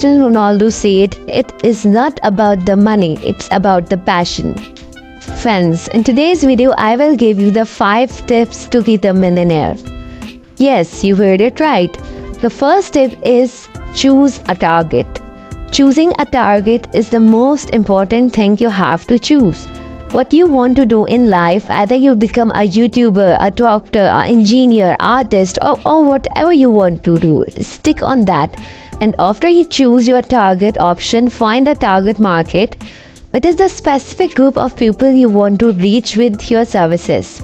Cristiano Ronaldo said, it is not about the money, it's about the passion. Friends, in today's video, I will give you the 5 tips to be the millionaire. Yes, you heard it right. The first tip is choose a target. Choosing a target is the most important thing you have to choose. What you want to do in life, either you become a YouTuber, a doctor, an engineer, artist, or whatever you want to do, stick on that. And after you choose your target option, find a target market. What is the specific group of people you want to reach with your services?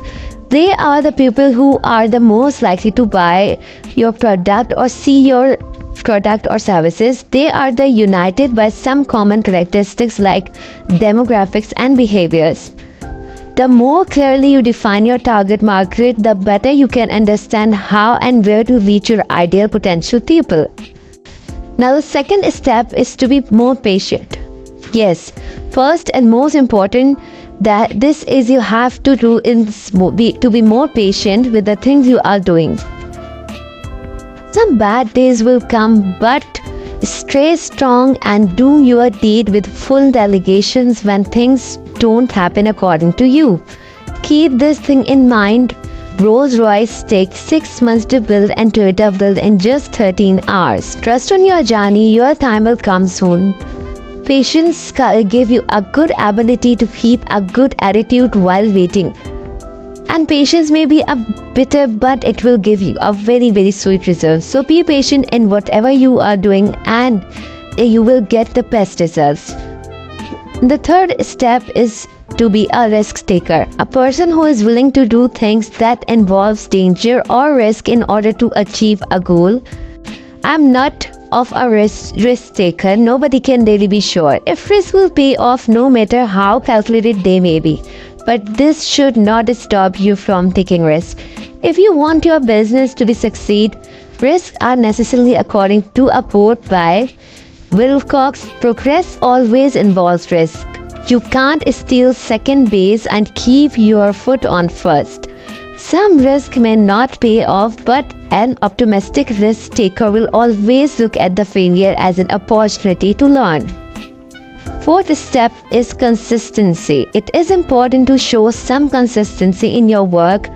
They are the people who are the most likely to buy your product or see your product or services. They are the united by some common characteristics like demographics and behaviors. The more clearly you define your target market, the better you can understand how and where to reach your ideal potential people. Now the second step is to be more patient. Yes, first and most important that this is you have to do to be more patient with the things you are doing. Some bad days will come, but stay strong and do your deed with full delegations when things don't happen according to you. Keep this thing in mind. Rolls-Royce takes 6 months to build and Toyota built in just 13 hours. Trust on your journey, your time will come soon. Patience give you a good ability to keep a good attitude while waiting. And patience may be a bitter, but it will give you a very, very sweet result. So be patient in whatever you are doing and you will get the best results. The third step is to be a risk taker. A person who is willing to do things that involves danger or risk in order to achieve a goal. I'm not of a risk taker. Nobody can really be sure if risk will pay off no matter how calculated they may be. But this should not stop you from taking risks. If you want your business to succeed, risks are necessarily according to a quote by Wilcox, progress always involves risk. You can't steal second base and keep your foot on first. Some risk may not pay off, but an optimistic risk taker will always look at the failure as an opportunity to learn. Fourth step is consistency. It is important to show some consistency in your work.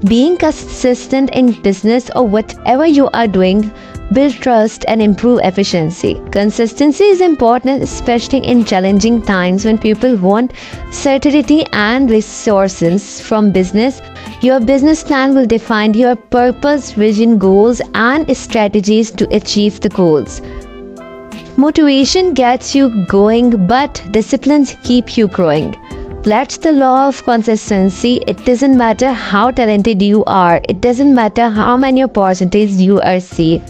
Being consistent in business or whatever you are doing build trust and improve efficiency. Consistency is important, especially in challenging times when people want certainty and resources from business. Your business plan will define your purpose, vision, goals, and strategies to achieve the goals. Motivation gets you going, but disciplines keep you growing. That's the law of consistency. It doesn't matter how talented you are. It doesn't matter how many opportunities you receive.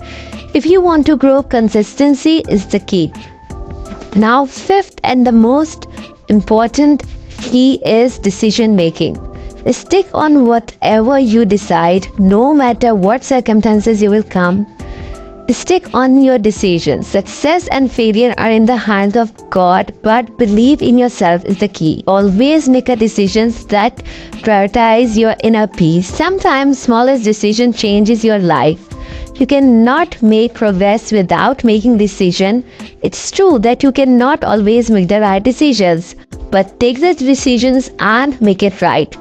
If you want to grow, consistency is the key. Now, fifth and the most important key is decision making. Stick on whatever you decide, no matter what circumstances you will come. Stick on your decisions. Success and failure are in the hands of God, but believe in yourself is the key. Always make a decisions that prioritize your inner peace. Sometimes smallest decision changes your life. You cannot make progress without making decision. It's true that you cannot always make the right decisions, but take the decisions and make it right.